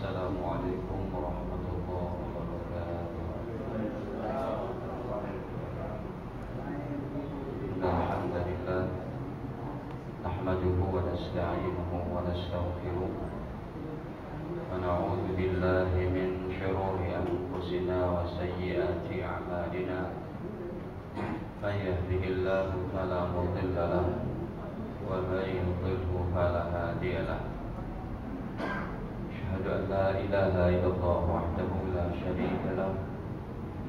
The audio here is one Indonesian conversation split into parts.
Assalamualaikum warahmatullahi wabarakatuh. Alhamdulillah, nahmaduhu wa nasta'inuhu wa nastaghfiruh wa na'udzu billahi min shururi anfusina wa sayyiati a'malina. Man yahdihillahu fala mudilla lahu wa man yudlilhu fala hadiya lahu. أشهد أن لا إله إلا الله وحده لا شريك له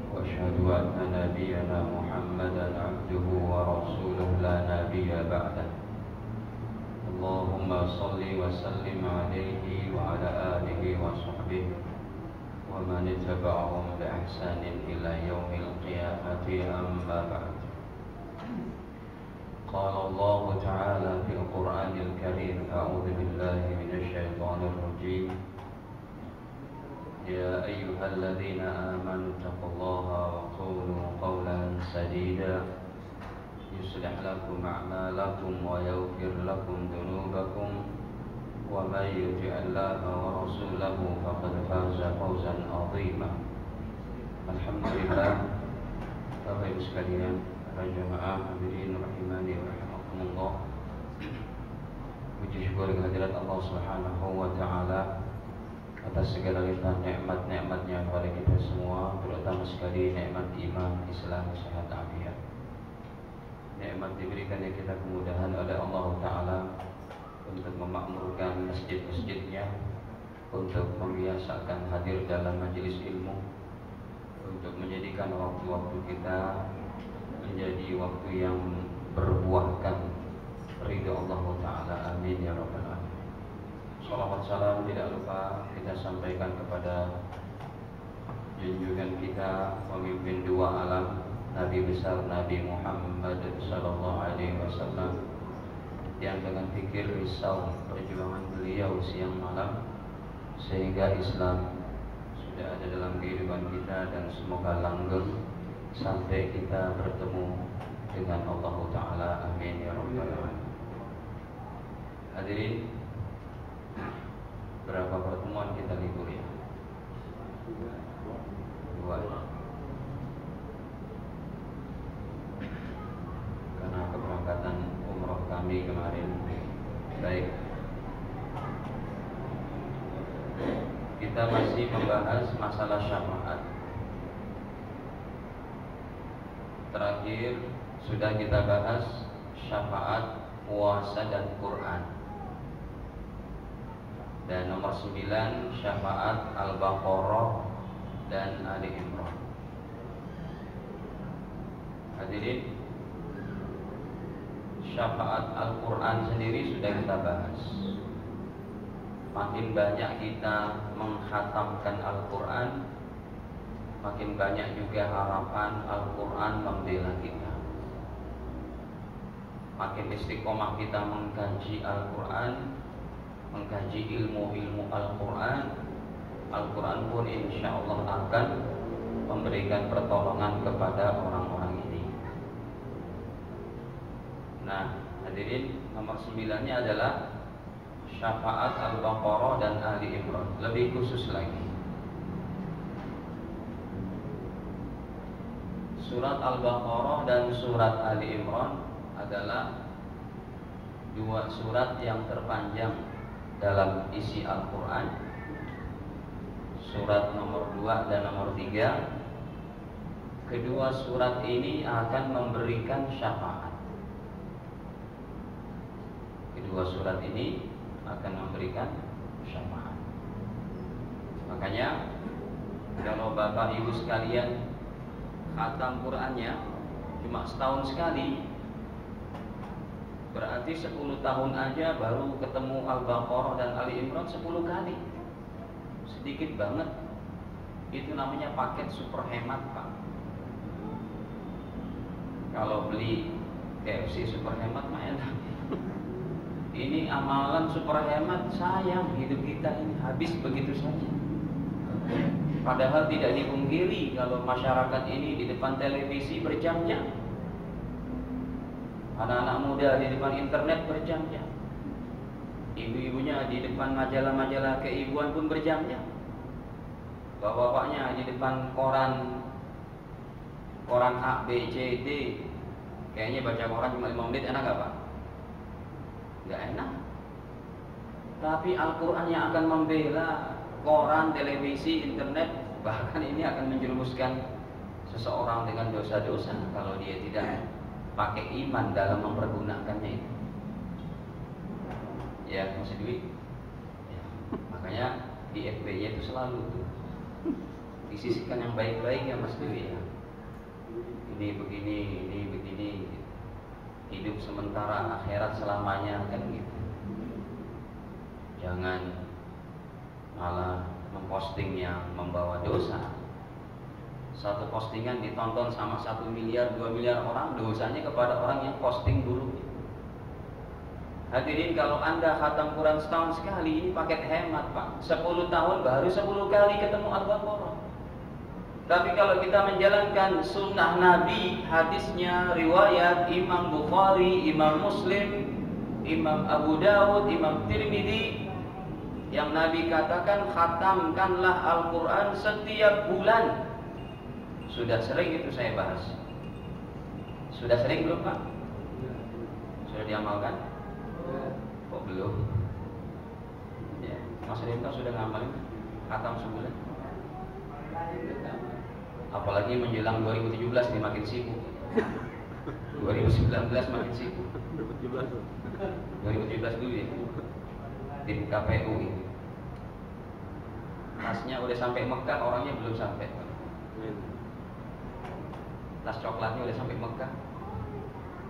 وأشهد أن نبينا محمدا عبده ورسوله لا نبي بعده. اللهم صل وسلم عليه وعلى آله وصحبه ومن اتبعهم بإحسان إلى يوم القيامة. أما بعد، قال الله تعالى في القرآن الكريم: أعوذ بالله من الشيطان الرجيم. يا أيها الذين آمنوا اتقوا الله وقولوا قولا سديدا يصلح لكم أعمالكم ويغفر لكم ذنوبكم ومن يطع الله ورسوله فقد فاز فوزا عظيما. Alhamdulillah, Bapak Ibu sekalian, para jemaah hadirin rahimani wa rahimakumullah. Puji syukur kehadirat Allah Subhanahu wa taala atas segala limpahan nikmat-nikmatnya kepada kita semua, terutama sekali nikmat iman, Islam, sehat, afiat. Nikmat diberikannya kita kemudahan oleh Allah Ta'ala untuk memakmurkan masjid-masjidnya, untuk membiasakan hadir dalam majelis ilmu, untuk menjadikan waktu-waktu kita menjadi waktu yang berbuahkan ridha Allah Ta'ala. Amin ya rabbal alamin. Salawat salam tidak lupa kita sampaikan kepada junjungan kita, pemimpin dua alam, Nabi besar Nabi Muhammad sallallahu alaihi wasallam, yang dengan fikir risau perjuangan beliau siang malam sehingga Islam sudah ada dalam kehidupan kita, dan semoga langgeng sampai kita bertemu dengan Allah Ta'ala. Amin ya rabbal alamin. Hadirin, berapa pertemuan kita libur ya? Dua. Karena keberangkatan umroh kami kemarin. Baik, kita masih membahas masalah syafaat. Terakhir sudah kita bahas syafaat, puasa dan Quran. Dan nomor 9 syafaat Al-Baqarah dan Ali Imran. Hadirin, syafaat Al-Quran sendiri sudah kita bahas. Makin banyak kita menghatamkan Al-Quran, makin banyak juga harapan Al-Quran membela kita. Makin istiqomah kita mengkaji Al-Quran, mengkaji ilmu-ilmu Al-Quran, Al-Quran pun insya Allah akan memberikan pertolongan kepada orang-orang ini. Nah, hadirin, nomor 9-nya adalah syafaat Al-Baqarah dan Ali Imran. Lebih khusus lagi, surat Al-Baqarah dan surat Ali Imran adalah dua surat yang terpanjang dalam isi Al-Quran. Surat nomor 2 dan nomor 3. Kedua surat ini akan memberikan syafaat. Kedua surat ini akan memberikan syafaat. Makanya kalau Bapak Ibu sekalian khatam Qurannya cuma setahun sekali, berarti 10 tahun aja baru ketemu Al-Baqarah dan Ali Imran 10 kali. Sedikit banget. Itu namanya paket super hemat, Pak. Kalau beli KFC super hemat mah enak. Ini amalan super hemat, sayang hidup kita ini habis begitu saja. Padahal tidak dipungkiri kalau masyarakat ini di depan televisi berjam-jam, anak-anak muda di depan internet berjam-jam. Ibu-ibunya di depan majalah-majalah keibuan pun berjam-jam. Bapak-bapaknya di depan koran A, B, C, D. Kayaknya baca koran cuma 5 menit, enak gak Pak? Gak enak. Tapi Al-Quran yang akan membela koran, televisi, internet, bahkan ini akan menjerumuskan seseorang dengan dosa-dosa kalau dia tidak pakai iman dalam mempergunakannya itu. Ya, masih duit. Ya, makanya di FB-nya itu selalu tuh disisihkan yang baik-baik ya Mas Dewi ya. Ini begini, hidup sementara, akhirat selamanya, kan gitu. Jangan malah memposting yang membawa dosa. Satu postingan ditonton sama 1 miliar, 2 miliar orang, dosanya kepada orang yang posting dulu. Hadirin, kalau Anda khatam Quran setahun sekali, ini paket hemat Pak. 10 tahun baru 10 kali ketemu Al-Baqarah. Tapi kalau kita menjalankan sunnah Nabi, hadisnya, riwayat Imam Bukhari, Imam Muslim, Imam Abu Dawud, Imam Tirmidzi, yang Nabi katakan khatamkanlah Al-Quran setiap bulan. Sudah sering itu saya bahas. Sudah sering belum Pak? Sudah diamalkan? Kok belum? Ya, Mas Rinto sudah ngamalin khatam sebulan? Apalagi menjelang 2017 nih makin sibuk. 2019 makin sibuk. 2017 dulu ya. Tim KPU ini. Tasnya udah sampai Mekah, orangnya belum sampai. Tas coklatnya udah sampai Mekah.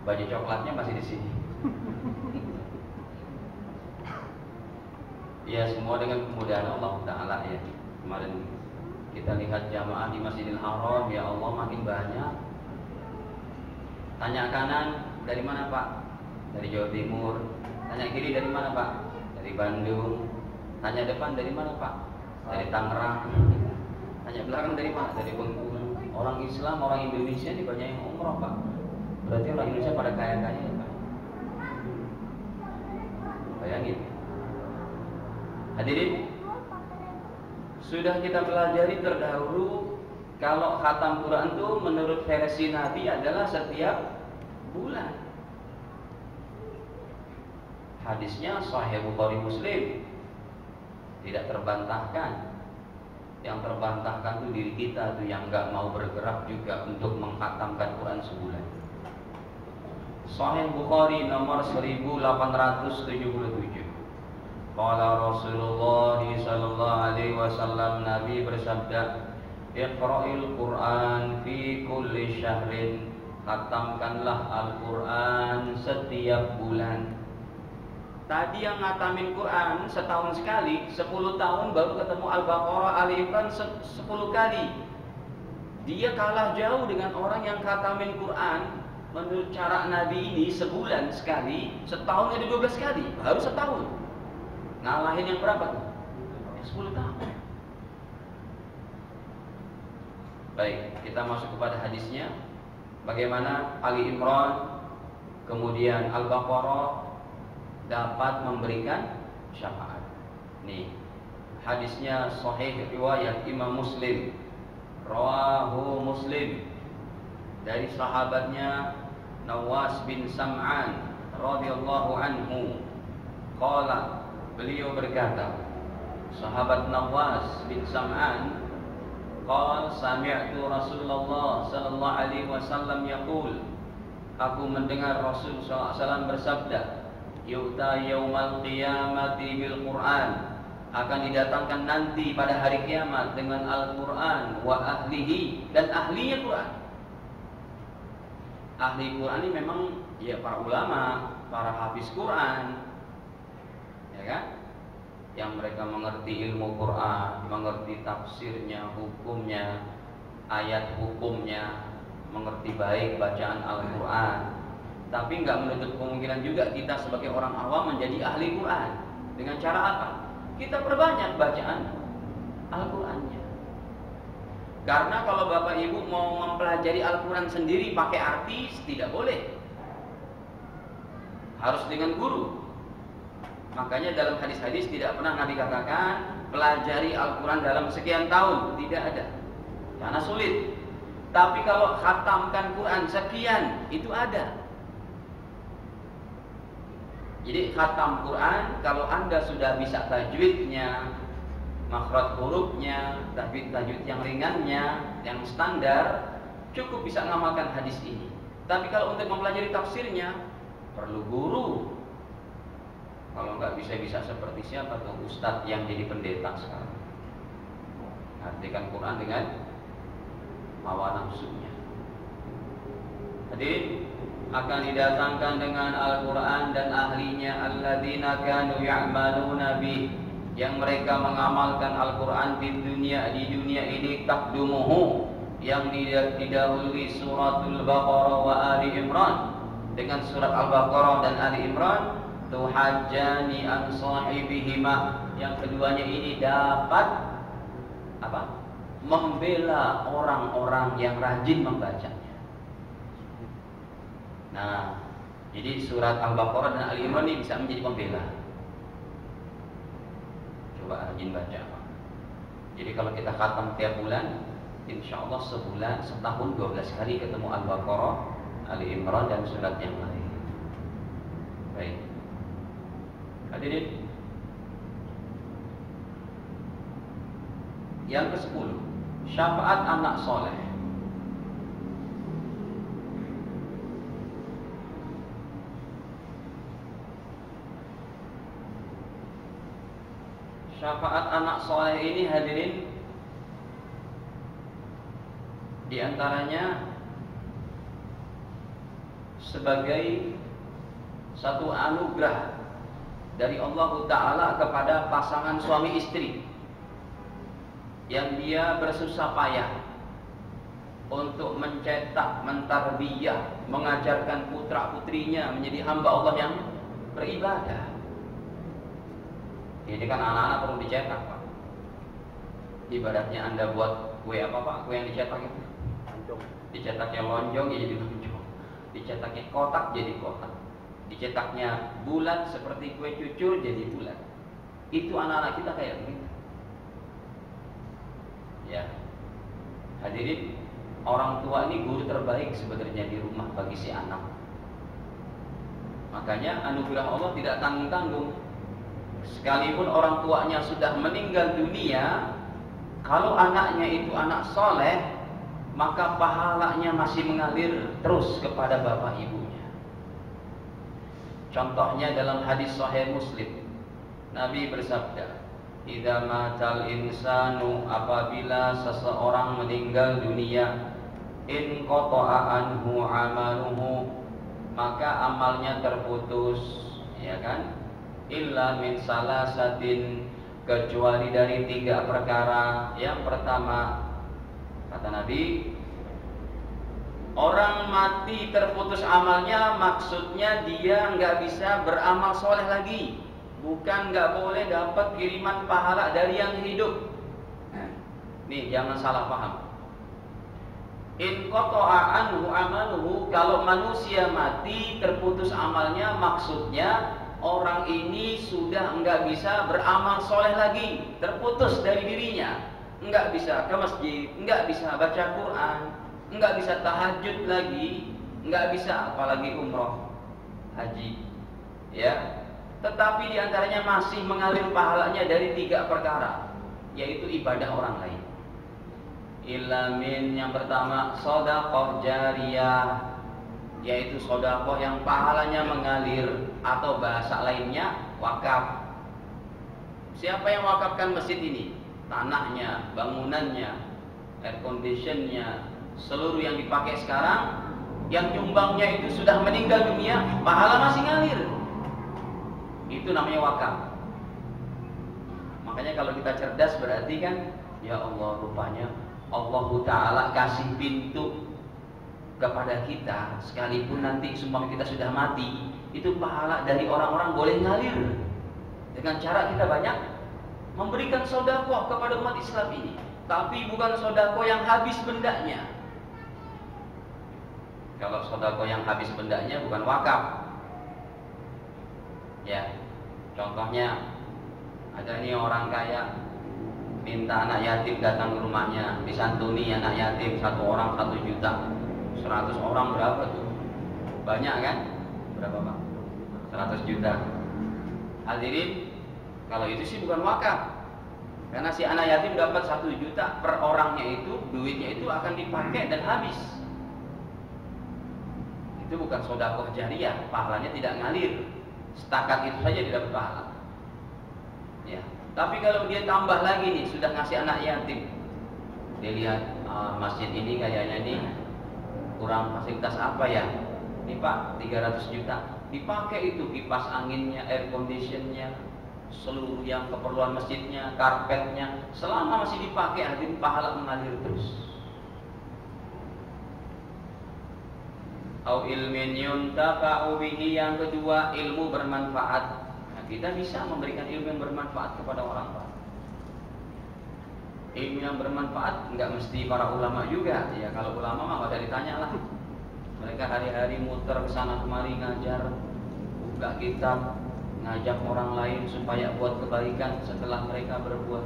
Baju coklatnya masih di sini. Ya, semua dengan kemudahan Allah Ta'ala ya. Kemarin kita lihat jamaah di Masjidil Haram, ya Allah makin banyak. Tanya kanan, dari mana Pak? Dari Jawa Timur. Tanya kiri, dari mana Pak? Dari Bandung. Tanya depan, dari mana Pak? Dari Tangerang. Tanya belakang, dari mana? Dari Bengkulu. Orang Islam, orang Indonesia ini banyak yang umroh Pak. Berarti orang Indonesia pada kaya-kaya ya Pak. Bayangin. Hadirin, sudah kita pelajari terdahulu kalau khatam Quran itu menurut versi Nabi adalah setiap bulan. Hadisnya Sahih Bukhari Muslim, tidak terbantahkan. Yang terbantahkan itu diri kita tuh yang nggak mau bergerak juga untuk mengkhatamkan Quran sebulan. Sahih Bukhari nomor 1877. Qala Rasulullah sallallahu alaihi wasallam, Nabi bersabda, Iqra'il Qur'an fi kulli syahrin, khatamkanlah Al-Quran setiap bulan. Tadi yang ngatamin Quran setahun sekali, 10 tahun baru ketemu Al-Baqarah, Ali Imran 10 kali. Dia kalah jauh dengan orang yang khatamin Quran menurut cara Nabi ini sebulan sekali, setahun ada 12 kali, baru setahun. Ngalahin yang berapa tuh? 10 tahun. Baik, kita masuk kepada hadisnya. Bagaimana Ali Imran kemudian Al-Baqarah dapat memberikan syafaat. Nih, hadisnya sahih riwayat Imam Muslim. Rawahu Muslim dari sahabatnya Nawas bin Sam'an radhiyallahu anhu. Qala, beliau berkata, sahabat Nawas bin Sam'an, qala sami'tu Rasulullah sallallahu alaihi wasallam yaqul, aku mendengar Rasul sallallahu alaihi wasallam bersabda, yu'ta yaumal qiyamati bil Qur'an, akan didatangkan nanti pada hari kiamat dengan Al-Qur'an wa ahlihi, dan ahlinya Quran. Ahli Quran ini memang ya para ulama, para hafiz Quran, ya kan? Yang mereka mengerti ilmu Quran, mengerti tafsirnya, hukumnya, ayat hukumnya, mengerti baik bacaan Al-Quran. Tapi nggak menutup kemungkinan juga kita sebagai orang awam menjadi ahli Quran. Dengan cara apa? Kita perbanyak bacaan Al-Qurannya. Karena kalau Bapak Ibu mau mempelajari Al-Quran sendiri pakai artis, tidak boleh. Harus dengan guru. Makanya dalam hadis-hadis tidak pernah Nabi katakan pelajari Al-Quran dalam sekian tahun, tidak ada, karena sulit. Tapi kalau khatamkan Quran sekian, itu ada. Jadi khatam Quran, kalau Anda sudah bisa tajwidnya, makhraj hurufnya, tajwid yang ringannya, yang standar, cukup bisa mengamalkan hadis ini. Tapi kalau untuk mempelajari tafsirnya, perlu guru. Kalau nggak bisa seperti siapa tuh ustadz yang jadi pendeta sekarang, artikan Quran dengan hawa nafsunya. Jadi akan didatangkan dengan Al-Quran dan ahlinya, alladzina kanu ya'maluna bih, yang mereka mengamalkan Al-Quran di dunia ini, taqdumuhu, yang didahului suratul Baqarah wa Ali Imran, dengan surat Al-Baqarah dan Ali Imran, tuhajjani an sahibihima, yang keduanya ini dapat apa? Membela orang-orang yang rajin membacanya. Nah, jadi surat Al-Baqarah dan Ali Imran ini bisa menjadi pembela. Coba rajin baca. Jadi kalau kita khatam tiap bulan, insya Allah sebulan, setahun 12 kali ketemu Al-Baqarah, Ali Imran dan surat yang lain. Baik. Hadirin, yang ke-10, syafaat anak soleh. Syafaat anak soleh ini, hadirin, diantaranya sebagai satu anugerah dari Allah Ta'ala kepada pasangan suami istri yang dia bersusah payah untuk mencetak, mentarbiyah, mengajarkan putra putrinya menjadi hamba Allah yang beribadah. Ini kan anak-anak perlu dicetak, Pak. Ibaratnya Anda buat kue apa, Pak? Kue yang dicetak itu dicetaknya lonjong jadi lonjong, dicetaknya kotak jadi kotak, dicetaknya bulat seperti kue cucur jadi bulat. Itu anak-anak kita kayak begitu. Ya, hadirin, orang tua ini guru terbaik sebenarnya di rumah bagi si anak. Makanya anugerah Allah tidak tanggung-tanggung. Sekalipun orang tuanya sudah meninggal dunia, kalau anaknya itu anak soleh, maka pahalanya masih mengalir terus kepada bapak ibunya. Contohnya dalam hadis Sahih Muslim, Nabi bersabda, idza matal insanu, apabila seseorang meninggal dunia, in qata'a anhu amaluhu, maka amalnya terputus, ya kan? Illa min salasatin, kecuali dari 3 perkara. Yang pertama, kata Nabi, orang mati terputus amalnya, maksudnya dia nggak bisa beramal soleh lagi. Bukan nggak boleh dapat kiriman pahala dari yang hidup. Nih, jangan salah paham. In qata'a anhu amaluhu, kalau manusia mati terputus amalnya, maksudnya orang ini sudah nggak bisa beramal soleh lagi, terputus dari dirinya, nggak bisa ke masjid, nggak bisa baca Quran, nggak bisa tahajud lagi, nggak bisa apalagi umroh, haji, ya. Tetapi diantaranya masih mengalir pahalanya dari 3 perkara, yaitu ibadah orang lain. Ilamin, yang pertama shadaqah jariyah, yaitu sedekah yang pahalanya mengalir, atau bahasa lainnya wakaf. Siapa yang wakafkan masjid ini? Tanahnya, bangunannya, air conditionnya, seluruh yang dipakai sekarang, yang nyumbangnya itu sudah meninggal dunia, pahala masih ngalir. Itu namanya wakaf. Makanya kalau kita cerdas berarti kan, ya Allah, rupanya Allah Ta'ala kasih pintu kepada kita, sekalipun nanti semua kita sudah mati, itu pahala dari orang-orang boleh ngalir dengan cara kita banyak memberikan sedekah kepada umat Islam ini. Tapi bukan sedekah yang habis bendanya. Kalau sedekah yang habis bendanya bukan wakaf, ya. Contohnya, ada ini orang kaya minta anak yatim datang ke rumahnya, disantuni anak yatim 1 orang 1 juta. 100 orang berapa tuh? Banyak kan? Berapa Pak? 100 juta. Hadirin, kalau itu sih bukan wakaf. Karena si anak yatim dapat 1 juta per orangnya itu, duitnya itu akan dipakai dan habis. Itu bukan sedekah jariah, pahalanya tidak ngalir. Setakat itu saja tidak dapat pahala. Ya. Tapi kalau dia tambah lagi nih, sudah ngasih anak yatim, dia lihat masjid ini kayaknya ini kurang fasilitas apa ya? Ini Pak, 300 juta. Dipakai itu kipas anginnya, air conditionnya, seluruh yang keperluan masjidnya, karpetnya, selama masih dipakai hadirin pahala mengalir terus. Au ilmin yuntafa'u bihi, yang kedua ilmu bermanfaat. Nah, kita bisa memberikan ilmu yang bermanfaat kepada orang lain. Ilmu yang bermanfaat enggak mesti para ulama juga. Ya kalau ulama mah enggak ditanya lah. Mereka hari-hari muter ke sana kemari ngajar, buka kitab, ngajak orang lain supaya buat kebaikan setelah mereka berbuat.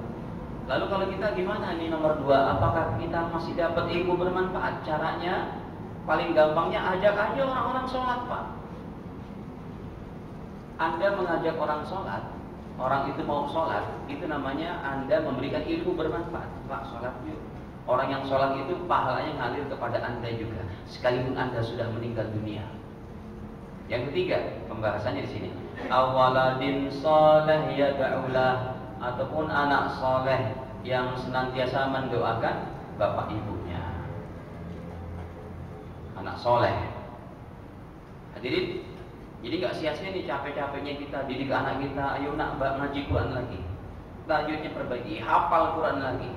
Lalu kalau kita gimana nih nomor 2? Apakah kita masih dapat ilmu bermanfaat? Caranya paling gampangnya ajak aja orang-orang sholat Pak. Anda mengajak orang sholat, orang itu mau sholat, itu namanya Anda memberikan ilmu bermanfaat. Pak sholat yuk. Orang yang sholat itu pahalanya ngalir kepada Anda juga, sekalipun Anda sudah meninggal dunia. Yang ketiga, pembahasannya di sini. Awaladin soleh yad'ulah, ataupun anak soleh yang senantiasa mendoakan bapak ibunya. Anak soleh. Hadirin, jadi nggak sia-sia nih capek-capeknya kita didik anak kita. Ayo nak ngaji Quran lagi, tajwidnya perbaiki, hafal Quran lagi.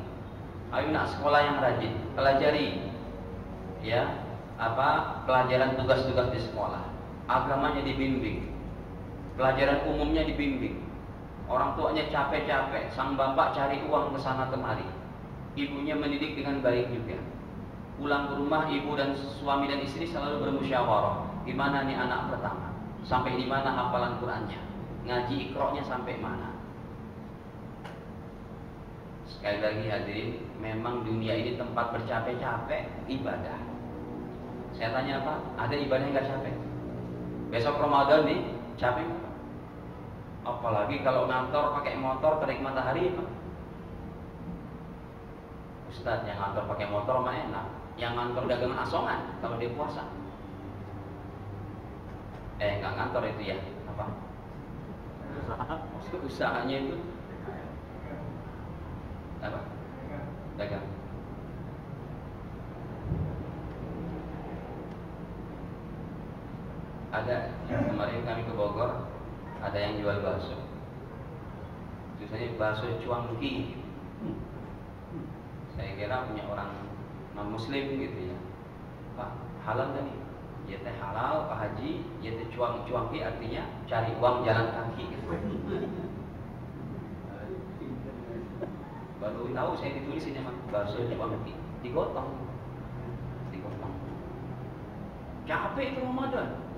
Ayo nak sekolah yang rajin, pelajari ya pelajaran tugas-tugas di sekolah. Agamanya dibimbing, pelajaran umumnya dibimbing. Orang tuanya capek-capek, sang bapak cari uang ke sana kemari, ibunya mendidik dengan baik juga. Pulang ke rumah, ibu dan suami dan istri selalu bermusyawarah, gimana nih anak pertama, sampai di mana hafalan Qurannya, ngaji Iqra-nya sampai mana. Sekali lagi hadirin, memang dunia ini tempat bercapek-capek ibadah. Saya tanya apa? Ada ibadah yang gak capek? Besok Ramadan nih, capek apa? Apalagi kalau ngantor pakai motor terik matahari Pak. Ustadz yang ngantor pakai motor mah enak, yang ngantor dagangan asongan kalau dia puasa. Nggak ngantor itu ya, apa? Usahanya itu apa? Dagang. Ada kemarin kami ke Bogor, ada yang jual bakso. Biasanya bakso cuangki. Saya kira punya orang non muslim gitu ya. Pak, halal gak nih? Ya teh halal, Pak Haji. Ya teh cuangki artinya cari uang jalan kaki gitu. Baru tahu saya ditulis ini bakso cuangki. Digotong. Capek itu Ramadan.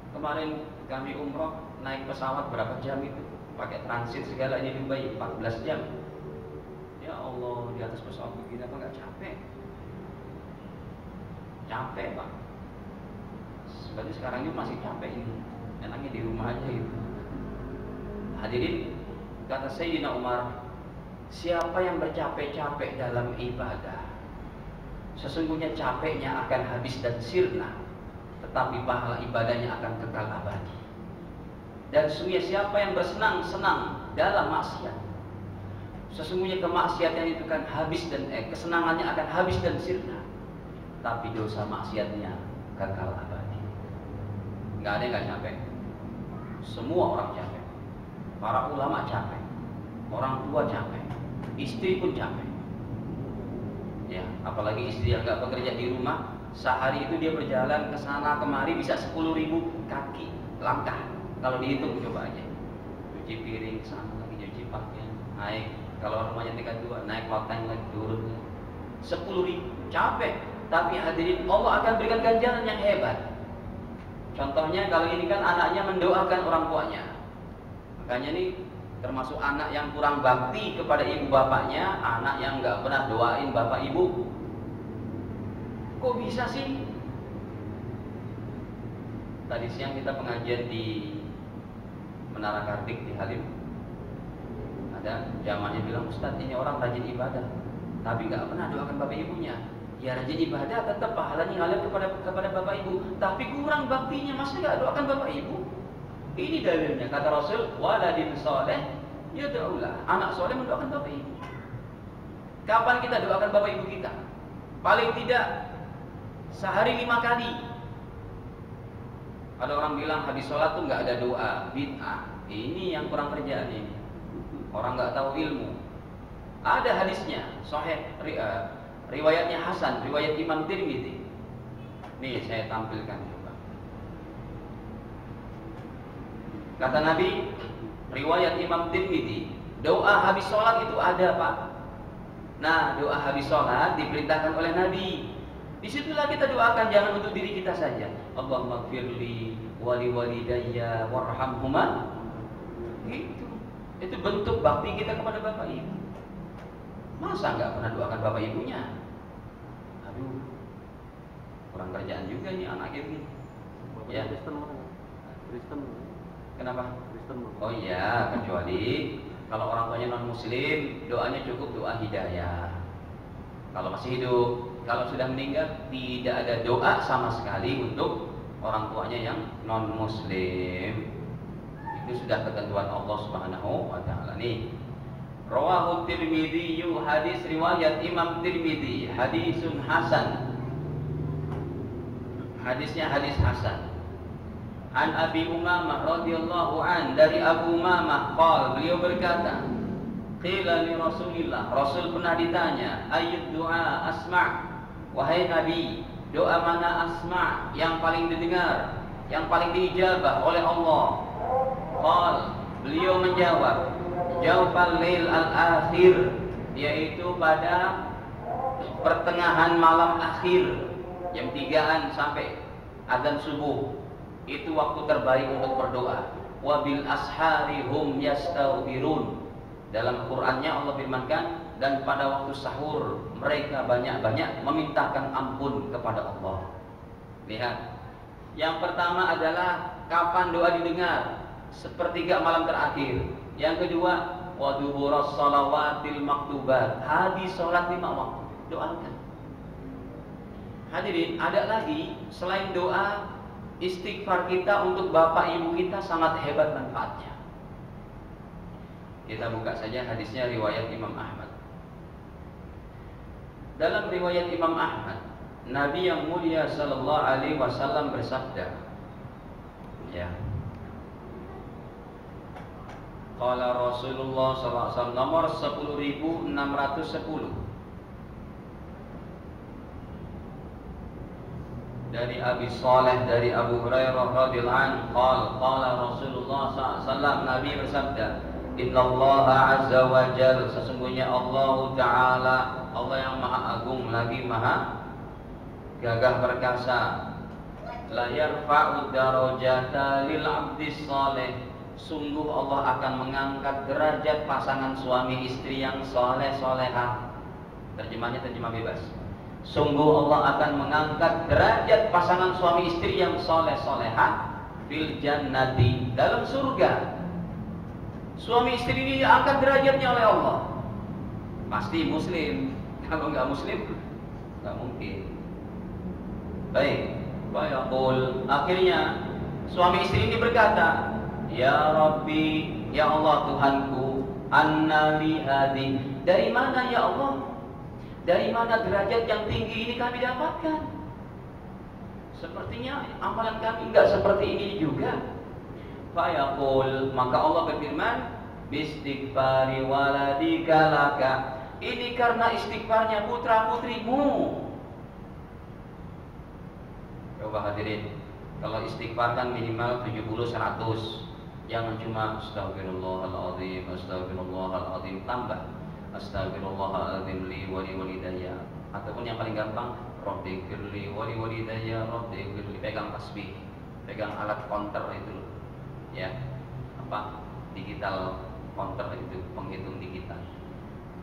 Kemarin kami umroh naik pesawat berapa jam itu, pakai transit segala ini Dubai 14 jam. Ya Allah, di atas pesawat begini apa nggak capek? Capek Pak. Seperti sekarang juga masih capek ini. Enaknya di rumah aja gitu. Hadirin, kata Sayyidina Umar, siapa yang bercapek-capek dalam ibadah, sesungguhnya capeknya akan habis dan sirna, tetapi pahala ibadahnya akan kekal abadi. Dan sesungguhnya siapa yang bersenang-senang dalam maksiat, sesungguhnya kemaksiatan itu kan habis dan kesenangannya akan habis dan sirna, tapi dosa maksiatnya kekal abadi. Nggak ada yang nggak capek. Semua orang capek. Para ulama capek, orang tua capek, istri pun capek. Ya, apalagi istri yang nggak bekerja di rumah, sehari itu dia berjalan ke sana kemari bisa 10.000 kaki langkah. Kalau dihitung coba aja. Cuci piring sana lagi, cuci pakaian, naik. Kalau rumahnya tingkat 2, naik pakaian lagi, turun. 10.000 capek. Tapi hadirin, Allah akan berikan ganjaran yang hebat. Contohnya kalau ini kan anaknya mendoakan orang tuanya. Makanya ini termasuk anak yang kurang bakti kepada ibu bapaknya, anak yang nggak pernah doain bapak ibu. Kok bisa sih? Tadi siang kita pengajian di Menara Kartik di Halim. Ada jamaahnya bilang, Ustadz ini orang rajin ibadah, tapi nggak pernah doakan bapak ibunya. Ya rajin ibadah tetap pahalanya ngalir kepada bapak ibu, tapi kurang baktinya, masih nggak doakan bapak ibu. Ini dalilnya kata Rasul, waladin soleh yad'ulah, anak soleh mendoakan bapak ibu. Kapan kita doakan bapak ibu kita? Paling tidak sehari 5 kali. Ada orang bilang habis sholat tuh nggak ada doa, bid'ah. Ini yang kurang kerjaan ini. Orang nggak tahu ilmu. Ada hadisnya, sahih, riwayatnya Hasan, riwayat Imam Tirmidzi. Nih saya tampilkan coba. Kata Nabi, riwayat Imam Tirmidzi, doa habis sholat itu ada, Pak. Nah, doa habis sholat diperintahkan oleh Nabi. Disitulah kita doakan, jangan untuk diri kita saja. Allahumma gfirli wali walidayya warhamhuma. Gitu. Itu bentuk bakti kita kepada bapak ibu. Masa nggak pernah doakan bapak ibunya? Aduh, kurang kerjaan juga nih anak ini. Ya. Kristen. Kenapa? Kristen. Oh iya, kecuali kalau orang tuanya non muslim, doanya cukup doa hidayah. Kalau masih hidup, kalau sudah meninggal tidak ada doa sama sekali untuk orang tuanya yang non muslim. Itu sudah ketentuan Allah Subhanahu wa taala. Nih, rawahu Tirmidzi, hadis riwayat Imam Tirmidzi, hadisun hasan. Hadisnya hadis hasan. An Abi Umamah radhiyallahu an, dari Abu Umamah qala, beliau berkata, qila li Rasulillah, Rasul pernah ditanya, ayyud du'a asma', wahai Nabi, doa mana asma' yang paling didengar, yang paling diijabah oleh Allah? Qal, beliau menjawab, jawfal lail al-akhir, yaitu pada pertengahan malam akhir, jam 3-an sampai adzan subuh. Itu waktu terbaik untuk berdoa. Wabil ashari hum yastaghfirun. Dalam Qur'annya Allah firmankan, dan pada waktu sahur mereka banyak-banyak memintakan ampun kepada Allah. Lihat, yang pertama adalah kapan doa didengar, sepertiga malam terakhir. Yang kedua, wa duburas shalawatil maktubat, habis sholat 5 waktu, doakan. Hadirin, ada lagi selain doa, istighfar kita untuk bapak ibu kita sangat hebat manfaatnya. Kita buka saja hadisnya, riwayat Imam Ahmad. Dalam riwayat Imam Ahmad, Nabi yang mulia sallallahu alaihi wasallam bersabda, ya, qala Rasulullah sallallahu alaihi wasallam, nomor 10610, dari Abi Saleh, dari Abu Hurairah radhiyallahu anhu, qala Rasulullah sallallahu alaihi wasallam, Nabi bersabda, innallaha azza wa jalla, sesungguhnya Allah Ta'ala, Allah yang maha agung lagi maha gagah perkasa, la yarfa'u darajata lil 'abdis saleh, sungguh Allah akan mengangkat derajat pasangan suami istri yang soleh solehah. Terjemahnya terjemah bebas. Sungguh Allah akan mengangkat derajat pasangan suami istri yang soleh solehah fil jannati, dalam surga. Suami istri ini diangkat derajatnya oleh Allah. Pasti muslim. Kalau nggak muslim, nggak mungkin. Baik, fayaqul, akhirnya suami istri ini berkata, ya Rabbi, ya Allah Tuhanku, anna li hadi, dari mana ya Allah? Dari mana derajat yang tinggi ini kami dapatkan? Sepertinya amalan kami enggak seperti ini juga. Fayaqul, maka Allah berfirman, bistighfari waladika laka, ini karena istighfarnya putra putrimu. Coba hadirin, kalau istighfar kan minimal 70-100. Jangan cuma astagfirullahaladzim, astagfirullahaladzim, tambah astagfirullahaladzim li wali walidayya, ataupun yang paling gampang rabbighfirli wali walidayya rabbighfirli, pegang tasbih. pegang alat counter itu, ya, apa, digital counter itu, penghitung digital.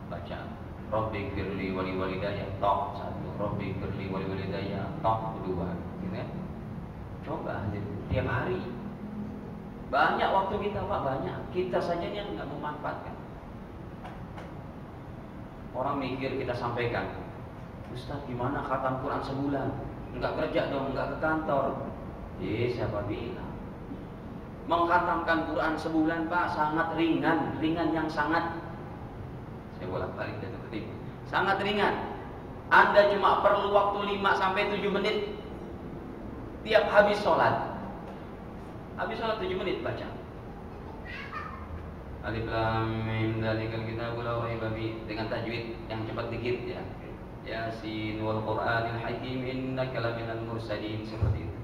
Baca Rabbi firli wali walidayya top 1, Rabbi firli wali walidayya top 2, gitu kan? Coba tiap hari. Banyak waktu kita, Pak, banyak. Kita saja yang nggak memanfaatkan. Orang mikir kita sampaikan, Ustaz gimana khatam Quran sebulan? Enggak kerja dong, enggak ke kantor. Siapa bilang? Mengkhatamkan Quran sebulan, Pak, sangat ringan, ringan yang sangat. Saya bolak-balik dari tadi. Sangat ringan. Anda cuma perlu waktu 5 sampai 7 menit tiap habis sholat. Habis sholat 7 menit baca. Alif lam mim dzalikal kitabul la raiba fihi, dengan tajwid yang cepat dikit ya. Yasin wal Qur'anil Hakim innaka laminal mursalin, seperti itu.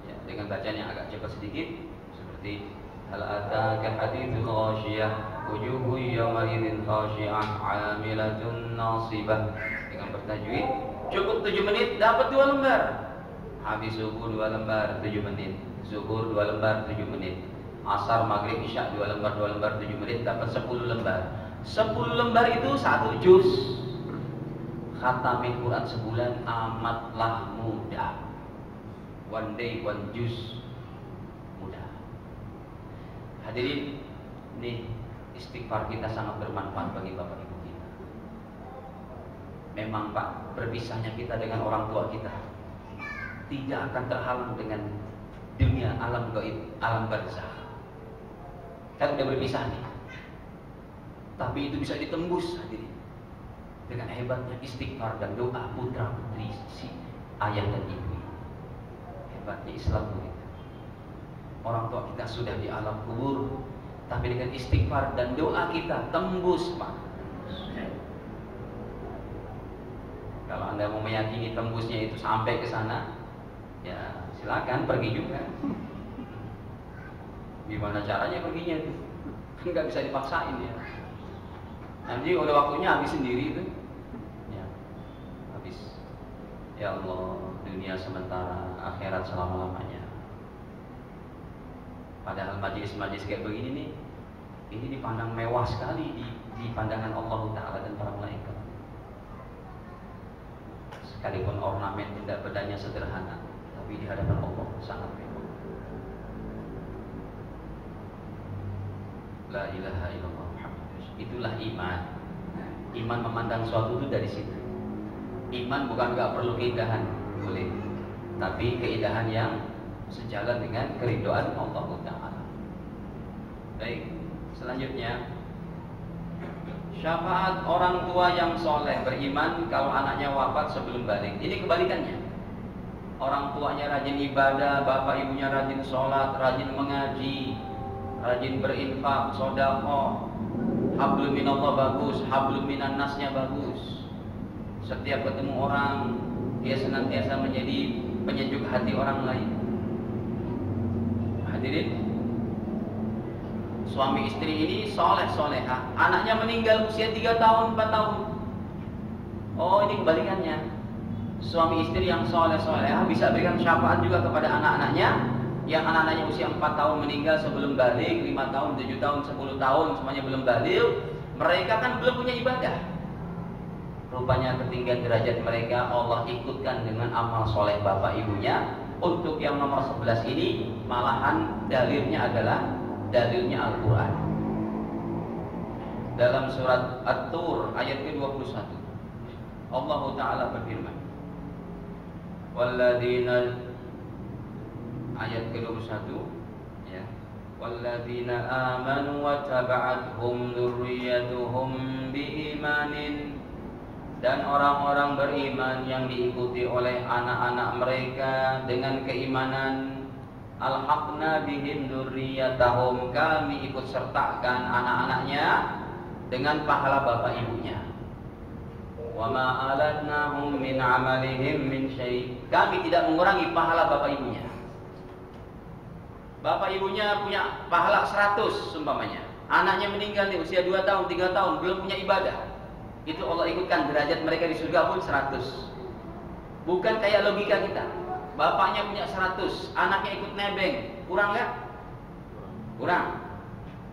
Ya, dengan bacaan yang agak cepat sedikit seperti hal ataka haditsul ghasyiyah wujuhun yawma idzin khashi'ah 'amilatun nasibah, dengan bertajwid cukup 7 menit dapat 2 lembar. Habis subuh 2 lembar 7 menit, zuhur 2 lembar 7 menit, asar maghrib isya 2 lembar 7 menit, dapat 10 lembar. 10 lembar itu 1 juz. Khatamin Quran sebulan amatlah mudah. One day one juz, mudah. Hadirin, nih istighfar kita sangat bermanfaat bagi bapak ibu kita. Memang Pak, berpisahnya kita dengan orang tua kita tidak akan terhalang dengan dunia alam gaib, alam barzakh. Kan udah berpisah nih, tapi itu bisa ditembus hadirin dengan hebatnya istighfar dan doa putra putri si ayah dan ibu. Hebatnya Islam begitu. Orang tua kita sudah di alam kubur, tapi dengan istighfar dan doa kita tembus, Pak. Kalau Anda mau meyakini tembusnya itu sampai ke sana, ya silakan pergi juga. Gimana caranya perginya itu? Nggak bisa dipaksain ya. Nanti udah waktunya habis sendiri itu. Ya, habis. Ya Allah, dunia sementara, akhirat selama-lamanya. Padahal majelis-majelis kayak begini nih, ini dipandang mewah sekali di pandangan Allah Ta'ala dan para malaikat. Sekalipun ornamen benda-bendanya sederhana, tapi di hadapan Allah sangat mewah. La ilaha illallah Muhammad. Itulah iman. Iman memandang suatu itu dari situ. Iman bukan gak perlu keindahan, boleh, tapi keindahan yang sejalan dengan keridhaan Allah Ta'ala. Baik, selanjutnya syafaat orang tua yang soleh beriman kalau anaknya wafat sebelum balik. Ini kebalikannya. Orang tuanya rajin ibadah, bapak ibunya rajin sholat, rajin mengaji, rajin berinfak, sedekah, hablum minallah bagus, hablum minan nasnya bagus. Setiap ketemu orang, dia senantiasa menjadi penyejuk hati orang lain. Hadirin, suami istri ini soleh-soleha, anaknya meninggal usia 3 tahun, 4 tahun. Oh, ini kebalikannya. Suami istri yang soleh-soleha bisa berikan syafaat juga kepada anak-anaknya yang anak-anaknya usia 4 tahun meninggal sebelum balik, 5 tahun, 7 tahun, 10 tahun semuanya belum balik. Mereka kan belum punya ibadah. Rupanya ketinggian derajat mereka Allah ikutkan dengan amal soleh bapak ibunya. Untuk yang nomor 11 ini malahan dalilnya adalah dalilnya Al-Quran. Dalam surat At-Tur ayat ke-21 Allah Ta'ala berfirman, Walladzina, ayat ke-21 ya, Walladzina amanu wa taba'athum dzurriyyatuhum biimanin, dan orang-orang beriman yang diikuti oleh anak-anak mereka dengan keimanan, alhaqna bihim dzurriyyatahum, kami ikut sertakan anak-anaknya dengan pahala bapak ibunya. Wa ma alatnahum min amalihim min syai', kami tidak mengurangi pahala bapak ibunya. Bapak ibunya punya pahala 100 umpamanya, anaknya meninggal di usia 2 tahun, 3 tahun belum punya ibadah, itu Allah ikutkan derajat mereka di surga pun 100. Bukan kayak logika kita. bapaknya punya 100, anaknya ikut nebeng, kurang nggak? Kurang.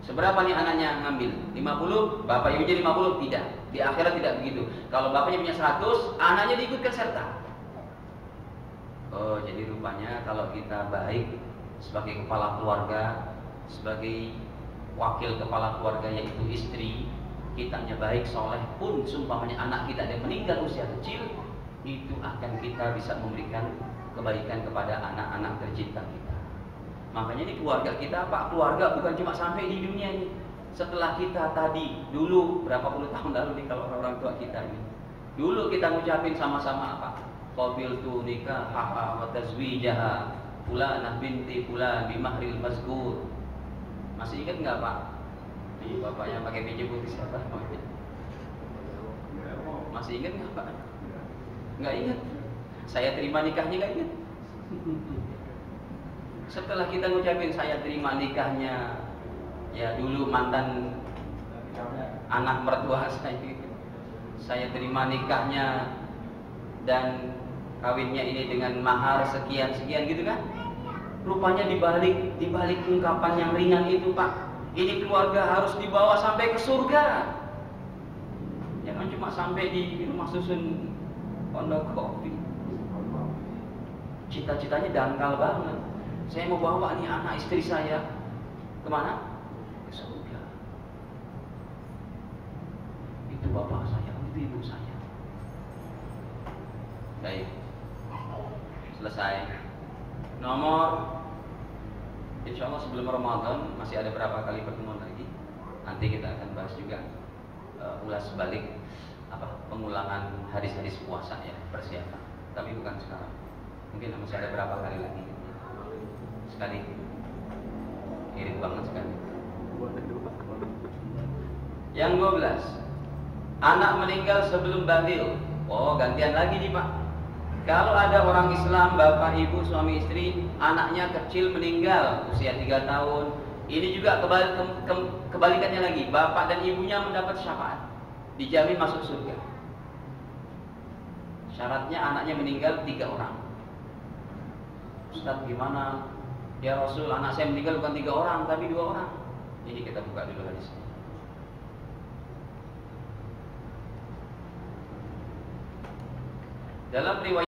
Seberapa nih anaknya ngambil? 50, bapak ibunya 50? Tidak. Di akhirat tidak begitu. Kalau bapaknya punya 100, anaknya diikutkan serta. Oh, jadi rupanya kalau kita baik sebagai kepala keluarga, sebagai wakil kepala keluarga yaitu istri, kitanya baik, soleh pun seumpamanya anak kita yang meninggal usia kecil, itu akan kita bisa memberikan kebaikan kepada anak-anak tercinta kita. Makanya ini keluarga kita, Pak, keluarga bukan cuma sampai di dunia ini. Setelah kita tadi, dulu berapa puluh tahun lalu nih kalau orang tua kita ini, dulu kita ngucapin sama-sama apa? Qabiltu nikahaha wa tazwijaha fulanah binti fulan bimahril mazkur. Masih ingat nggak, Pak? Nih bapaknya pakai baju putih siapa namanya? Masih ingat nggak, Pak? Nggak ingat. Saya terima nikahnya nggak ingat. Setelah kita ngucapin saya terima nikahnya, ya dulu mantan anak mertua saya terima nikahnya dan kawinnya ini dengan mahar sekian-sekian gitu kan. Rupanya dibalik ungkapan yang ringan itu, Pak, ini keluarga harus dibawa sampai ke surga. Jangan cuma sampai di rumah susun pondok kopi. Cita-citanya dangkal banget. Saya mau bawa nih anak istri saya kemana? Ke surga. Itu bapak saya, itu ibu saya. Baik, selesai. Nomor, insya Allah sebelum Ramadan masih ada berapa kali pertemuan lagi. Nanti kita akan bahas juga ulas balik pengulangan hadis-hadis puasa ya, persiapan. Tapi bukan sekarang. Mungkin masih ada berapa kali lagi. Sekali, irit banget sekali. Yang 12, anak meninggal sebelum baligh. Oh, gantian lagi nih, Pak. Kalau ada orang Islam, bapak, ibu, suami, istri, anaknya kecil meninggal usia 3 tahun, ini juga kebalikannya lagi. Bapak dan ibunya mendapat syafaat, dijamin masuk surga. Syaratnya anaknya meninggal 3 orang. Ustaz, gimana? Ya Rasul, anak saya meninggal bukan 3 orang, tapi 2 orang. Ini kita buka dulu hadisnya. Dalam riwayat